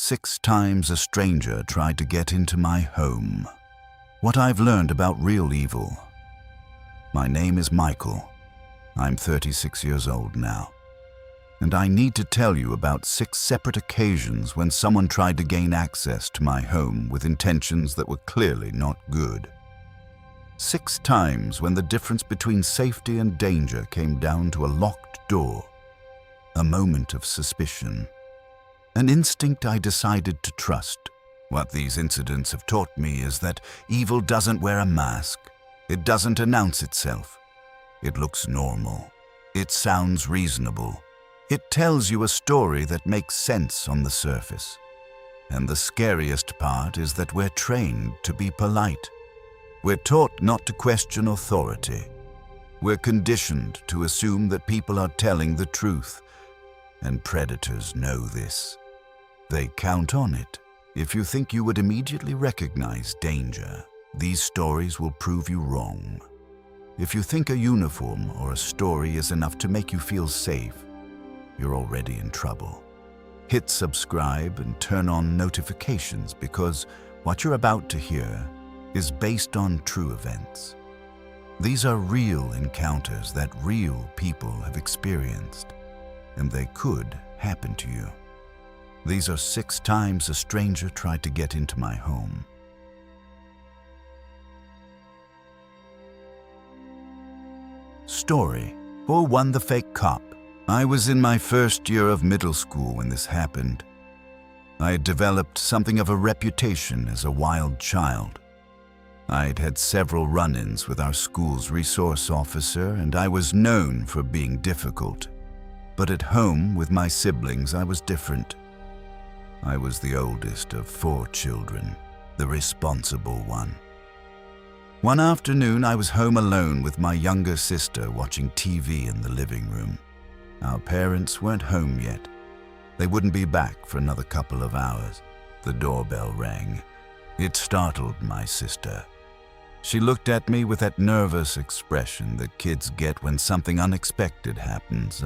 6 times a stranger tried to get into my home. What I've learned about real evil. My name is Michael. I'm 36 years old now. And I need to tell you about 6 separate occasions when someone tried to gain access to my home with intentions that were clearly not good. 6 times when the difference between safety and danger came down to a locked door, a moment of suspicion, an instinct I decided to trust. What these incidents have taught me is that evil doesn't wear a mask. It doesn't announce itself. It looks normal. It sounds reasonable. It tells you a story that makes sense on the surface. And the scariest part is that we're trained to be polite. We're taught not to question authority. We're conditioned to assume that people are telling the truth. And predators know this. They count on it. If you think you would immediately recognize danger, these stories will prove you wrong. If you think a uniform or a story is enough to make you feel safe, you're already in trouble. Hit subscribe and turn on notifications because what you're about to hear is based on true events. These are real encounters that real people have experienced, and they could happen to you. These are 6 times a stranger tried to get into my home. Story: 4-1 The Fake Cop. I was in my first year of middle school when this happened. I had developed something of a reputation as a wild child. I'd had several run-ins with our school's resource officer, and I was known for being difficult. But at home with my siblings, I was different. I was the oldest of 4 children, the responsible one. One afternoon, I was home alone with my younger sister watching TV in the living room. Our parents weren't home yet. They wouldn't be back for another couple of hours. The doorbell rang. It startled my sister. She looked at me with that nervous expression that kids get when something unexpected happens.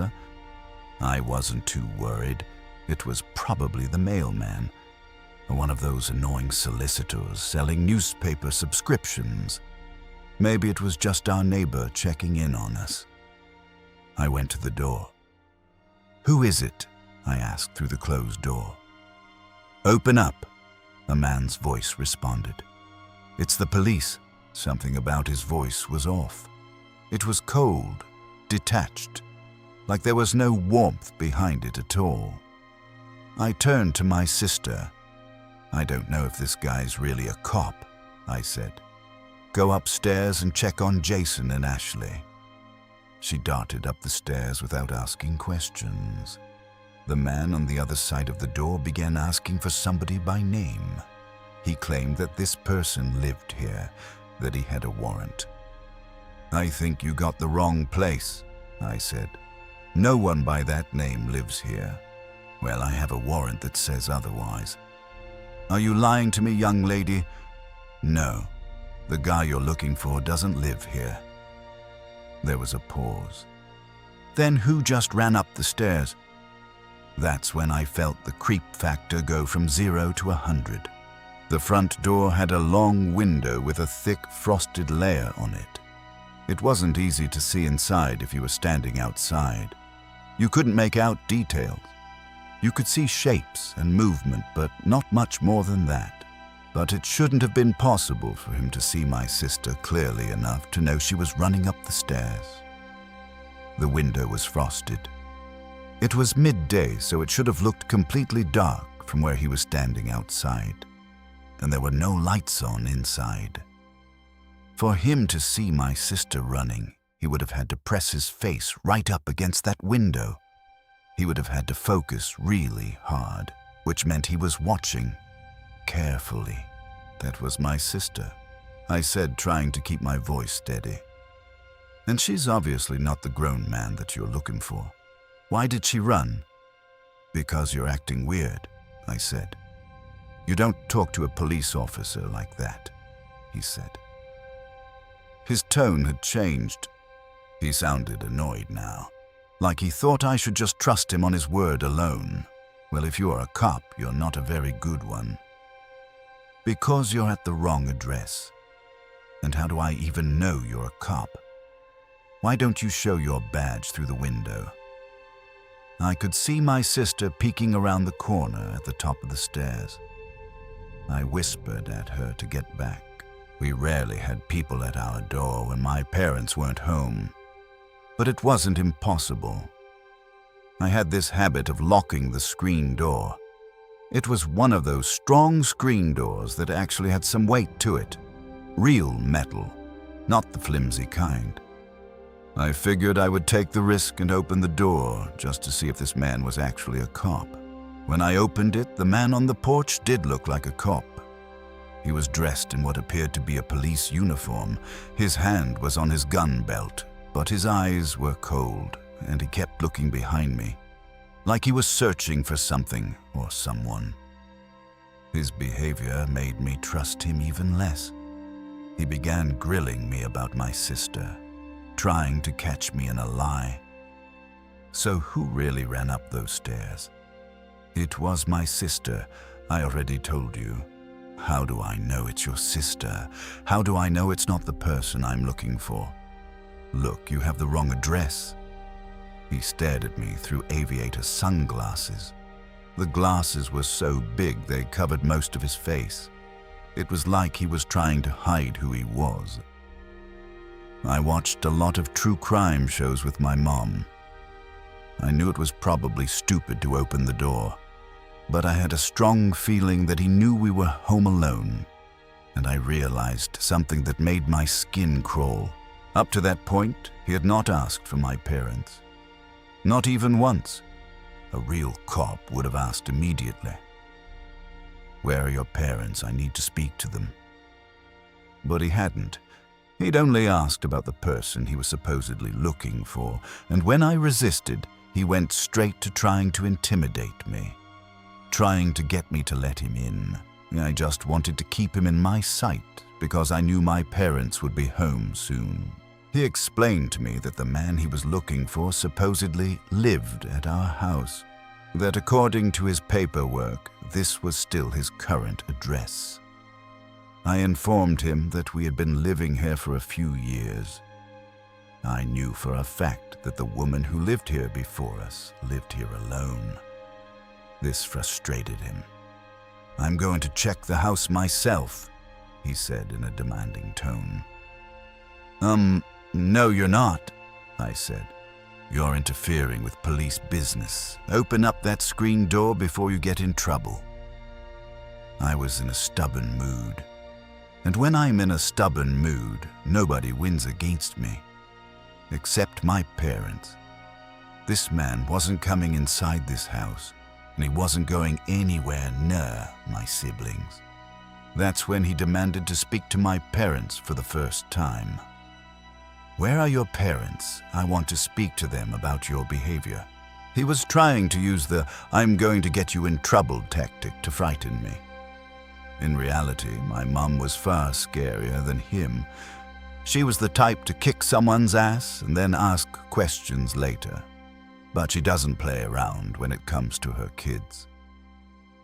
I wasn't too worried. It was probably the mailman, or one of those annoying solicitors selling newspaper subscriptions. Maybe it was just our neighbor checking in on us. I went to the door. "Who is it?" I asked through the closed door. "Open up," a man's voice responded. "It's the police." Something about his voice was off. It was cold, detached, like there was no warmth behind it at all. I turned to my sister. "I don't know if this guy's really a cop," I said. "Go upstairs and check on Jason and Ashley." She darted up the stairs without asking questions. The man on the other side of the door began asking for somebody by name. He claimed that this person lived here, that he had a warrant. "I think you got the wrong place," I said. "No one by that name lives here." "Well, I have a warrant that says otherwise." "Are you lying to me, young lady?" "No. The guy you're looking for doesn't live here." There was a pause. "Then who just ran up the stairs?" That's when I felt the creep factor go from 0 to 100. The front door had a long window with a thick frosted layer on it. It wasn't easy to see inside if you were standing outside. You couldn't make out details. You could see shapes and movement, but not much more than that. But it shouldn't have been possible for him to see my sister clearly enough to know she was running up the stairs. The window was frosted. It was midday, so it should have looked completely dark from where he was standing outside. And there were no lights on inside. For him to see my sister running, he would have had to press his face right up against that window. He would have had to focus really hard, which meant he was watching carefully. "That was my sister," I said, trying to keep my voice steady. "And she's obviously not the grown man that you're looking for. Why did she run?" "Because you're acting weird," I said. "You don't talk to a police officer like that," he said. His tone had changed. He sounded annoyed now, like he thought I should just trust him on his word alone. Well, if you're a cop, you're not a very good one. Because you're at the wrong address. And how do I even know you're a cop? Why don't you show your badge through the window? I could see my sister peeking around the corner at the top of the stairs. I whispered at her to get back. We rarely had people at our door when my parents weren't home. But it wasn't impossible. I had this habit of locking the screen door. It was one of those strong screen doors that actually had some weight to it. Real metal, not the flimsy kind. I figured I would take the risk and open the door just to see if this man was actually a cop. When I opened it, the man on the porch did look like a cop. He was dressed in what appeared to be a police uniform. His hand was on his gun belt, but his eyes were cold, and he kept looking behind me, like he was searching for something or someone. His behavior made me trust him even less. He began grilling me about my sister, trying to catch me in a lie. So who really ran up those stairs? It was my sister, I already told you. How do I know it's your sister? How do I know it's not the person I'm looking for? Look, you have the wrong address. He stared at me through aviator sunglasses. The glasses were so big they covered most of his face. It was like he was trying to hide who he was. I watched a lot of true crime shows with my mom. I knew it was probably stupid to open the door, but I had a strong feeling that he knew we were home alone, and I realized something that made my skin crawl. Up to that point, he had not asked for my parents. Not even once. A real cop would have asked immediately. Where are your parents? I need to speak to them. But he hadn't. He'd only asked about the person he was supposedly looking for, and when I resisted, he went straight to trying to intimidate me, trying to get me to let him in. I just wanted to keep him in my sight because I knew my parents would be home soon. He explained to me that the man he was looking for supposedly lived at our house, that according to his paperwork, this was still his current address. I informed him that we had been living here for a few years. I knew for a fact that the woman who lived here before us lived here alone. This frustrated him. "I'm going to check the house myself," he said in a demanding tone. No, you're not," I said. "You're interfering with police business. Open up that screen door before you get in trouble." I was in a stubborn mood. And when I'm in a stubborn mood, nobody wins against me. Except my parents. This man wasn't coming inside this house, and he wasn't going anywhere near my siblings. That's when he demanded to speak to my parents for the first time. "Where are your parents? I want to speak to them about your behavior." He was trying to use the "I'm going to get you in trouble" tactic to frighten me. In reality, my mom was far scarier than him. She was the type to kick someone's ass and then ask questions later. But she doesn't play around when it comes to her kids.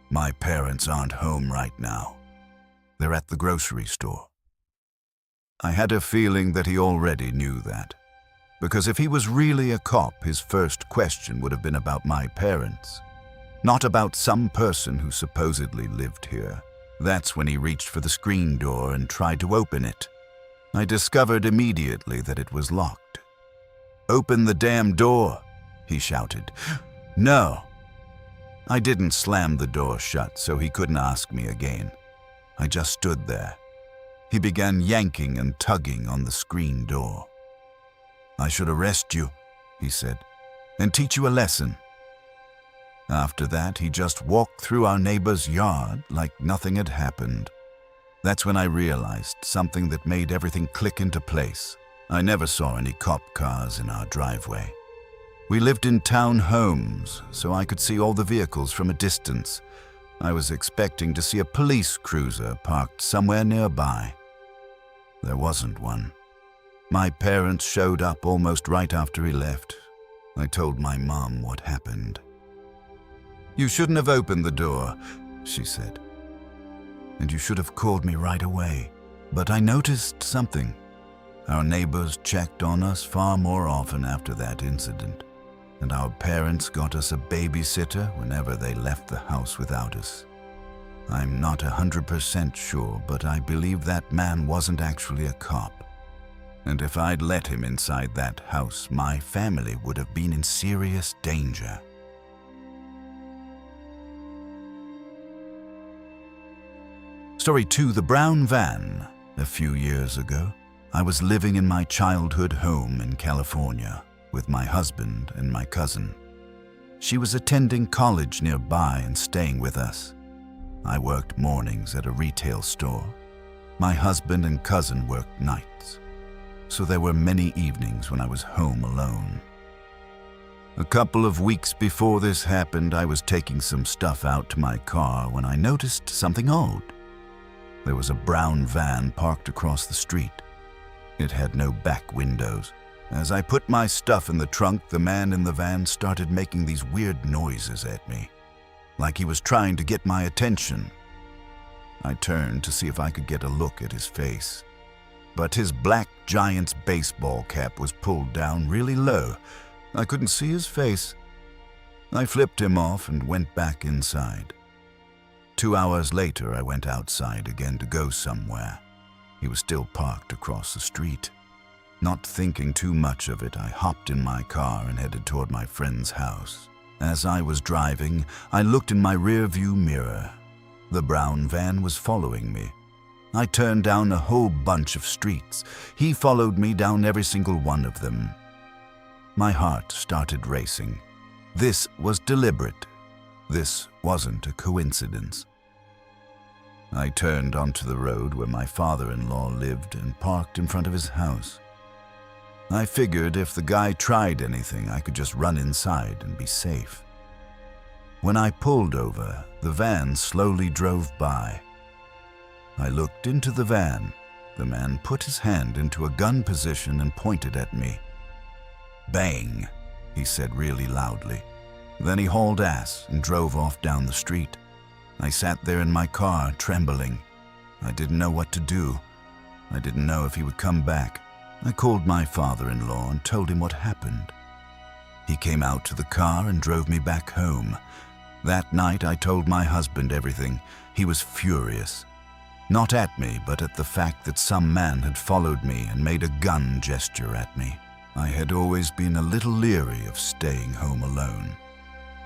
"My parents aren't home right now. They're at the grocery store." I had a feeling that he already knew that, because if he was really a cop, his first question would have been about my parents, not about some person who supposedly lived here. That's when he reached for the screen door and tried to open it. I discovered immediately that it was locked. "Open the damn door," he shouted. "No." I didn't slam the door shut so he couldn't ask me again. I just stood there. He began yanking and tugging on the screen door. "I should arrest you," he said, "and teach you a lesson." After that, he just walked through our neighbor's yard like nothing had happened. That's when I realized something that made everything click into place. I never saw any cop cars in our driveway. We lived in town homes, so I could see all the vehicles from a distance. I was expecting to see a police cruiser parked somewhere nearby. There wasn't one. My parents showed up almost right after he left. I told my mom what happened. "You shouldn't have opened the door," she said. "And you should have called me right away." But I noticed something. Our neighbors checked on us far more often after that incident, and our parents got us a babysitter whenever they left the house without us. I'm not 100% sure, but I believe that man wasn't actually a cop. And if I'd let him inside that house, my family would have been in serious danger. Story 2, the brown van. A few years ago, I was living in my childhood home in California with my husband and my cousin. She was attending college nearby and staying with us. I worked mornings at a retail store. My husband and cousin worked nights, so there were many evenings when I was home alone. A couple of weeks before this happened, I was taking some stuff out to my car when I noticed something odd. There was a brown van parked across the street. It had no back windows. As I put my stuff in the trunk, the man in the van started making these weird noises at me, like he was trying to get my attention. I turned to see if I could get a look at his face, but his black Giants baseball cap was pulled down really low. I couldn't see his face. I flipped him off and went back inside. 2 hours later, I went outside again to go somewhere. He was still parked across the street. Not thinking too much of it, I hopped in my car and headed toward my friend's house. As I was driving, I looked in my rearview mirror. The brown van was following me. I turned down a whole bunch of streets. He followed me down every single one of them. My heart started racing. This was deliberate. This wasn't a coincidence. I turned onto the road where my father-in-law lived and parked in front of his house. I figured if the guy tried anything, I could just run inside and be safe. When I pulled over, the van slowly drove by. I looked into the van. The man put his hand into a gun position and pointed at me. "Bang," he said really loudly. Then he hauled ass and drove off down the street. I sat there in my car, trembling. I didn't know what to do. I didn't know if he would come back. I called my father-in-law and told him what happened. He came out to the car and drove me back home. That night, I told my husband everything. He was furious. Not at me, but at the fact that some man had followed me and made a gun gesture at me. I had always been a little leery of staying home alone.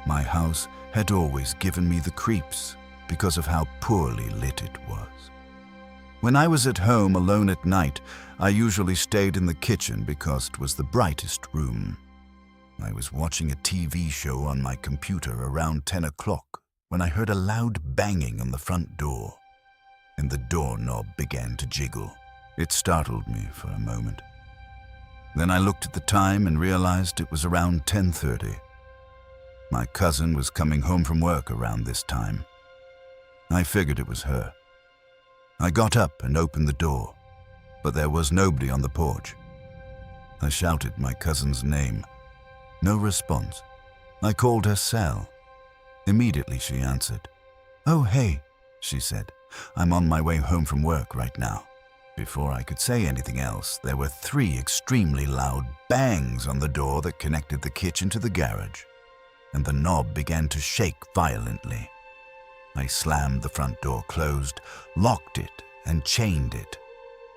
My house had always given me the creeps because of how poorly lit it was. When I was at home alone at night, I usually stayed in the kitchen because it was the brightest room. I was watching a TV show on my computer around 10 o'clock when I heard a loud banging on the front door, and the doorknob began to jiggle. It startled me for a moment. Then I looked at the time and realized it was around 10:30. My cousin was coming home from work around this time. I figured it was her. I got up and opened the door, but there was nobody on the porch. I shouted my cousin's name. No response. I called her Sal. Immediately she answered. "Oh, hey," she said. "I'm on my way home from work right now." Before I could say anything else, there were 3 extremely loud bangs on the door that connected the kitchen to the garage, and the knob began to shake violently. I slammed the front door closed, locked it, and chained it.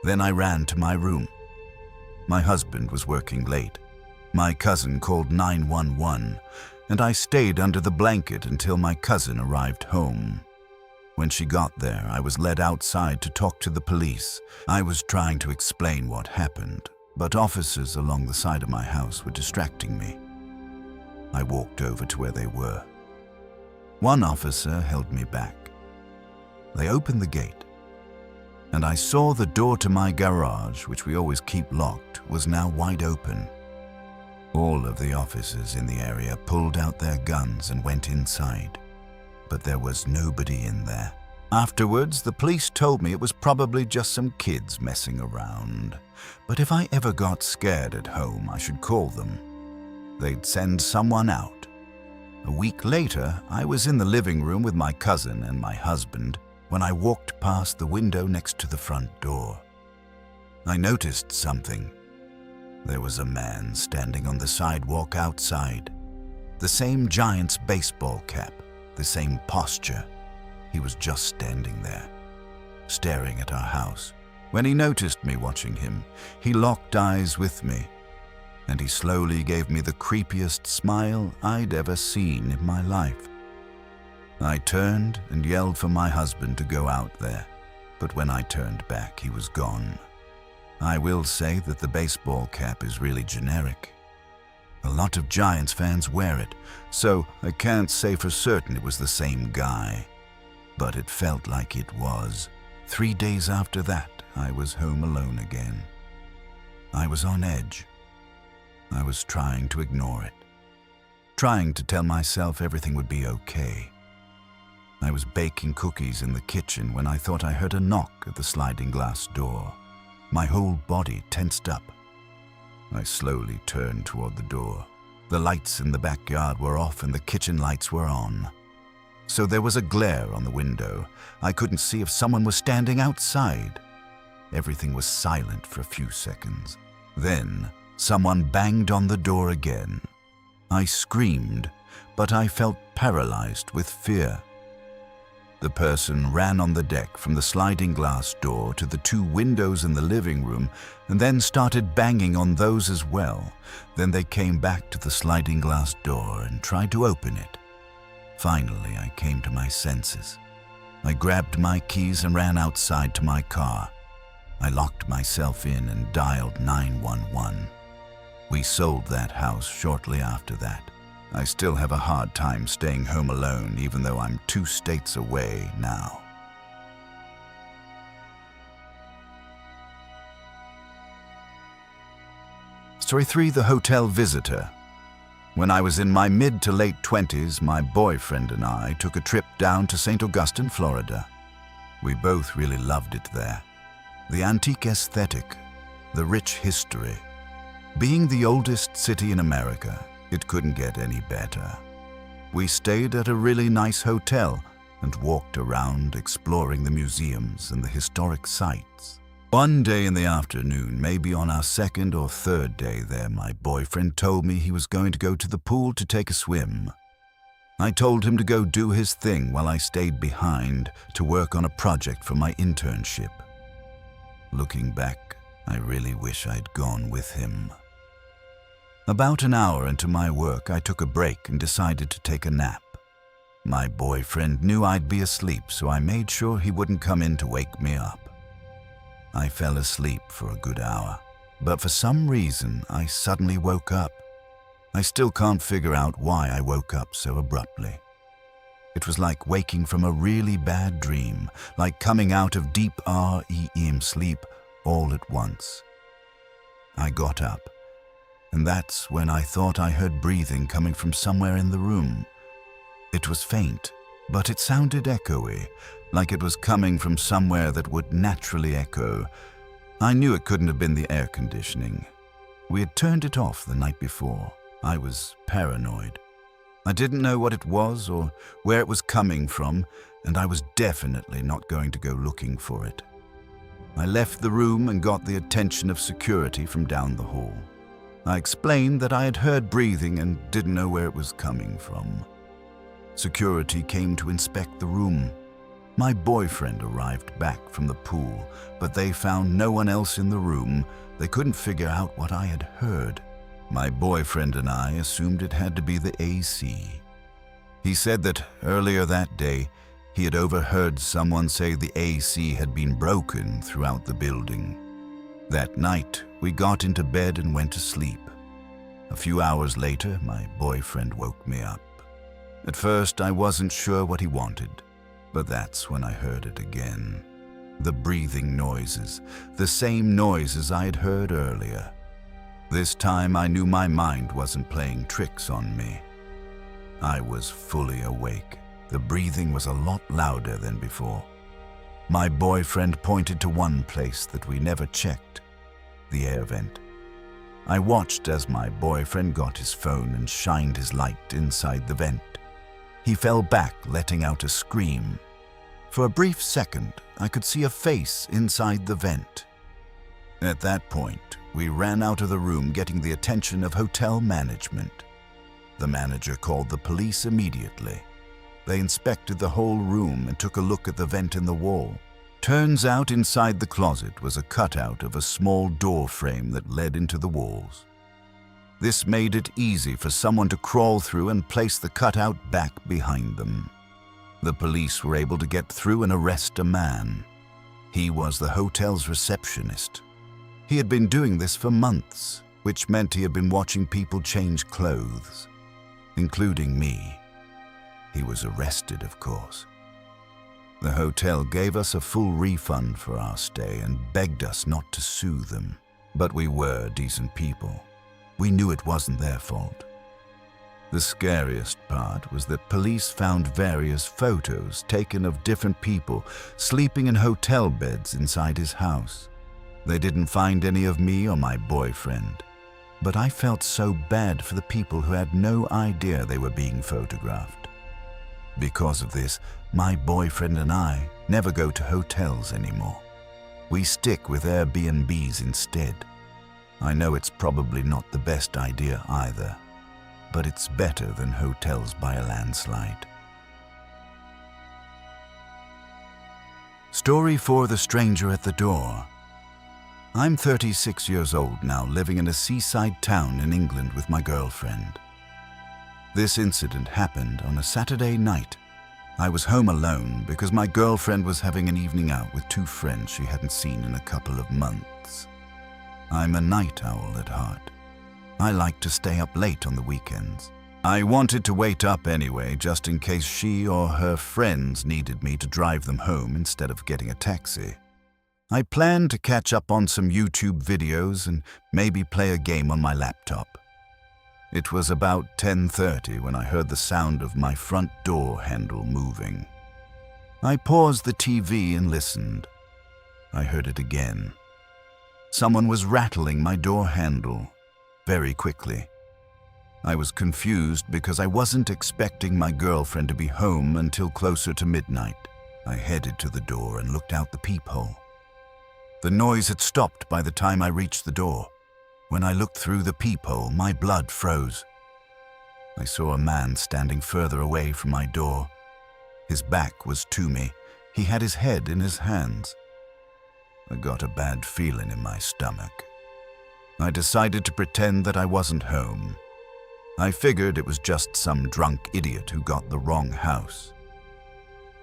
Then I ran to my room. My husband was working late. My cousin called 911, and I stayed under the blanket until my cousin arrived home. When she got there, I was led outside to talk to the police. I was trying to explain what happened, but officers along the side of my house were distracting me. I walked over to where they were. One officer held me back. They opened the gate, and I saw the door to my garage, which we always keep locked, was now wide open. All of the officers in the area pulled out their guns and went inside, but there was nobody in there. Afterwards, the police told me it was probably just some kids messing around, but if I ever got scared at home, I should call them. They'd send someone out. A week later, I was in the living room with my cousin and my husband when I walked past the window next to the front door. I noticed something. There was a man standing on the sidewalk outside. The same giant's baseball cap, the same posture. He was just standing there, staring at our house. When he noticed me watching him, he locked eyes with me, and he slowly gave me the creepiest smile I'd ever seen in my life. I turned and yelled for my husband to go out there, but when I turned back, he was gone. I will say that the baseball cap is really generic. A lot of Giants fans wear it, so I can't say for certain it was the same guy. But it felt like it was. 3 days after that, I was home alone again. I was on edge. I was trying to ignore it, trying to tell myself everything would be okay. I was baking cookies in the kitchen when I thought I heard a knock at the sliding glass door. My whole body tensed up. I slowly turned toward the door. The lights in the backyard were off and the kitchen lights were on. So there was a glare on the window. I couldn't see if someone was standing outside. Everything was silent for a few seconds. Then someone banged on the door again. I screamed, but I felt paralyzed with fear. The person ran on the deck from the sliding glass door to the 2 windows in the living room and then started banging on those as well. Then they came back to the sliding glass door and tried to open it. Finally, I came to my senses. I grabbed my keys and ran outside to my car. I locked myself in and dialed 911. We sold that house shortly after that. I still have a hard time staying home alone, even though I'm 2 states away now. Story 3, The Hotel Visitor. When I was in my mid to late 20s, my boyfriend and I took a trip down to St. Augustine, Florida. We both really loved it there. The antique aesthetic, the rich history. Being the oldest city in America, it couldn't get any better. We stayed at a really nice hotel and walked around exploring the museums and the historic sites. One day in the afternoon, maybe on our 2nd or 3rd day there, my boyfriend told me he was going to go to the pool to take a swim. I told him to go do his thing while I stayed behind to work on a project for my internship. Looking back, I really wish I'd gone with him. About an hour into my work, I took a break and decided to take a nap. My boyfriend knew I'd be asleep, so I made sure he wouldn't come in to wake me up. I fell asleep for a good hour, but for some reason, I suddenly woke up. I still can't figure out why I woke up so abruptly. It was like waking from a really bad dream, like coming out of deep REM sleep all at once. I got up, and that's when I thought I heard breathing coming from somewhere in the room. It was faint, but it sounded echoey, like it was coming from somewhere that would naturally echo. I knew it couldn't have been the air conditioning. We had turned it off the night before. I was paranoid. I didn't know what it was or where it was coming from, and I was definitely not going to go looking for it. I left the room and got the attention of security from down the hall. I explained that I had heard breathing and didn't know where it was coming from. Security came to inspect the room. My boyfriend arrived back from the pool, but they found no one else in the room. They couldn't figure out what I had heard. My boyfriend and I assumed it had to be the AC. He said that earlier that day, he had overheard someone say the AC had been broken throughout the building. That night, we got into bed and went to sleep. A few hours later, my boyfriend woke me up. At first, I wasn't sure what he wanted, but that's when I heard it again. The breathing noises, the same noises I had heard earlier. This time I knew my mind wasn't playing tricks on me. I was fully awake. The breathing was a lot louder than before. My boyfriend pointed to one place that we never checked, the air vent. I watched as my boyfriend got his phone and shined his light inside the vent. He fell back, letting out a scream. For a brief second, I could see a face inside the vent. At that point, we ran out of the room, getting the attention of hotel management. The manager called the police immediately. They inspected the whole room and took a look at the vent in the wall. Turns out inside the closet was a cutout of a small door frame that led into the walls. This made it easy for someone to crawl through and place the cutout back behind them. The police were able to get through and arrest a man. He was the hotel's receptionist. He had been doing this for months, which meant he had been watching people change clothes, including me. He was arrested, of course. The hotel gave us a full refund for our stay and begged us not to sue them. But we were decent people. We knew it wasn't their fault. The scariest part was that police found various photos taken of different people sleeping in hotel beds inside his house. They didn't find any of me or my boyfriend, but I felt so bad for the people who had no idea they were being photographed. Because of this, my boyfriend and I never go to hotels anymore. We stick with Airbnbs instead. I know it's probably not the best idea either, but it's better than hotels by a landslide. Story for the stranger at the door. I'm 36 years old now, living in a seaside town in England with my girlfriend. This incident happened on a Saturday night. I was home alone because my girlfriend was having an evening out with two friends she hadn't seen in a couple of months. I'm a night owl at heart. I like to stay up late on the weekends. I wanted to wait up anyway, just in case she or her friends needed me to drive them home instead of getting a taxi. I planned to catch up on some YouTube videos and maybe play a game on my laptop. It was about 10:30 when I heard the sound of my front door handle moving. I paused the TV and listened. I heard it again. Someone was rattling my door handle very quickly. I was confused because I wasn't expecting my girlfriend to be home until closer to midnight. I headed to the door and looked out the peephole. The noise had stopped by the time I reached the door. When I looked through the peephole, my blood froze. I saw a man standing further away from my door. His back was to me. He had his head in his hands. I got a bad feeling in my stomach. I decided to pretend that I wasn't home. I figured it was just some drunk idiot who got the wrong house.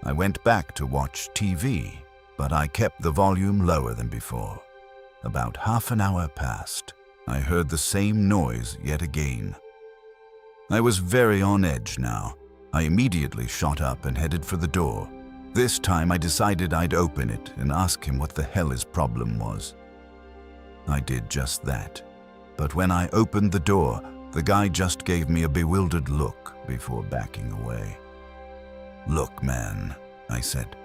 I went back to watch TV, but I kept the volume lower than before. About half an hour passed. I heard the same noise yet again. I was very on edge now. I immediately shot up and headed for the door. This time I decided I'd open it and ask him what the hell his problem was. I did just that. But when I opened the door, the guy just gave me a bewildered look before backing away. "Look, man," I said.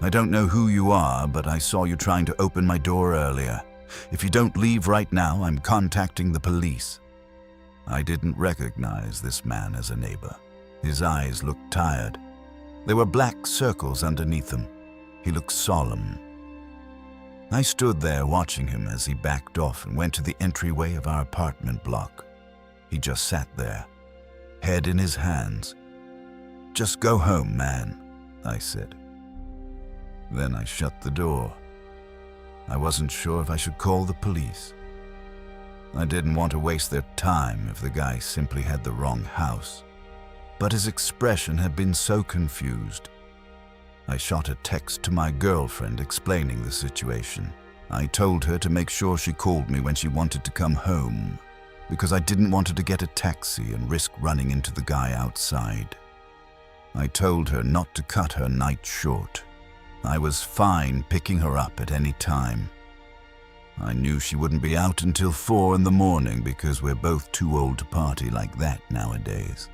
"I don't know who you are, but I saw you trying to open my door earlier. If you don't leave right now, I'm contacting the police." I didn't recognize this man as a neighbor. His eyes looked tired. There were black circles underneath them. He looked solemn. I stood there watching him as he backed off and went to the entryway of our apartment block. He just sat there, head in his hands. "Just go home, man," I said. Then I shut the door. I wasn't sure if I should call the police. I didn't want to waste their time if the guy simply had the wrong house. But his expression had been so confused. I shot a text to my girlfriend explaining the situation. I told her to make sure she called me when she wanted to come home, because I didn't want her to get a taxi and risk running into the guy outside. I told her not to cut her night short. I was fine picking her up at any time. I knew she wouldn't be out until 4 in the morning because we're both too old to party like that nowadays.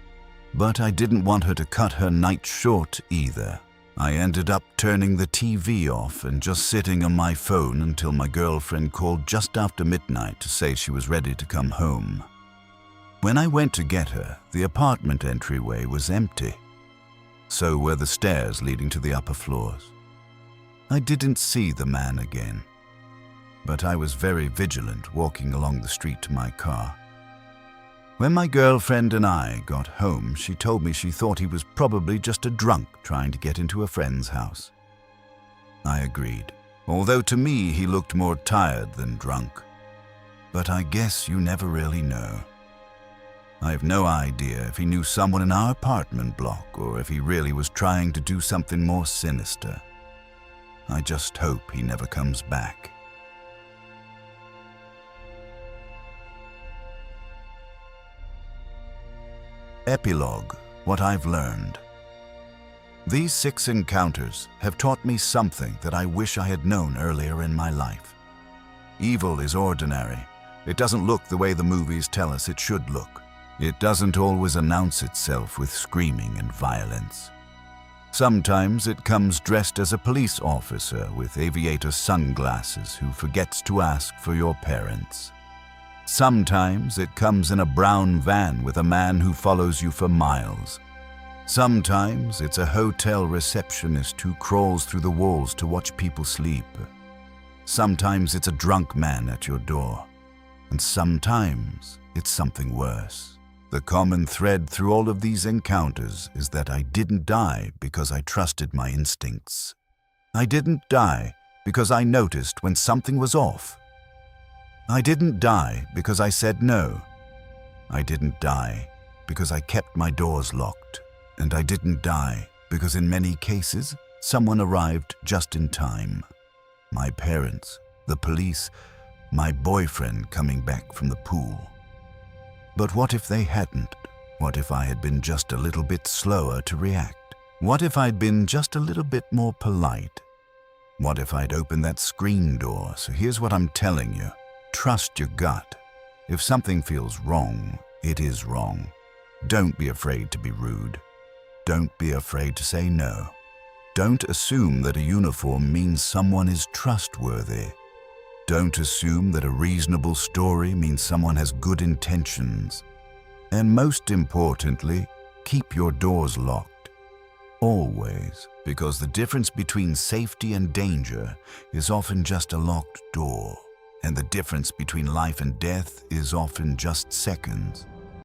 But I didn't want her to cut her night short either. I ended up turning the TV off and just sitting on my phone until my girlfriend called just after midnight to say she was ready to come home. When I went to get her, the apartment entryway was empty. So were the stairs leading to the upper floors. I didn't see the man again, but I was very vigilant walking along the street to my car. When my girlfriend and I got home, she told me she thought he was probably just a drunk trying to get into a friend's house. I agreed, although to me he looked more tired than drunk. But I guess you never really know. I have no idea if he knew someone in our apartment block or if he really was trying to do something more sinister. I just hope he never comes back. Epilogue: What I've learned. These 6 encounters have taught me something that I wish I had known earlier in my life. Evil is ordinary. It doesn't look the way the movies tell us it should look. It doesn't always announce itself with screaming and violence. Sometimes it comes dressed as a police officer with aviator sunglasses who forgets to ask for your parents. Sometimes it comes in a brown van with a man who follows you for miles. Sometimes it's a hotel receptionist who crawls through the walls to watch people sleep. Sometimes it's a drunk man at your door. And sometimes it's something worse. The common thread through all of these encounters is that I didn't die because I trusted my instincts. I didn't die because I noticed when something was off. I didn't die because I said no. I didn't die because I kept my doors locked. And I didn't die because in many cases, someone arrived just in time. My parents, the police, my boyfriend coming back from the pool. But what if they hadn't? What if I had been just a little bit slower to react? What if I'd been just a little bit more polite? What if I'd opened that screen door? So here's what I'm telling you. Trust your gut. If something feels wrong, it is wrong. Don't be afraid to be rude. Don't be afraid to say no. Don't assume that a uniform means someone is trustworthy. Don't assume that a reasonable story means someone has good intentions. And most importantly, keep your doors locked. Always, because the difference between safety and danger is often just a locked door. And the difference between life and death is often just seconds.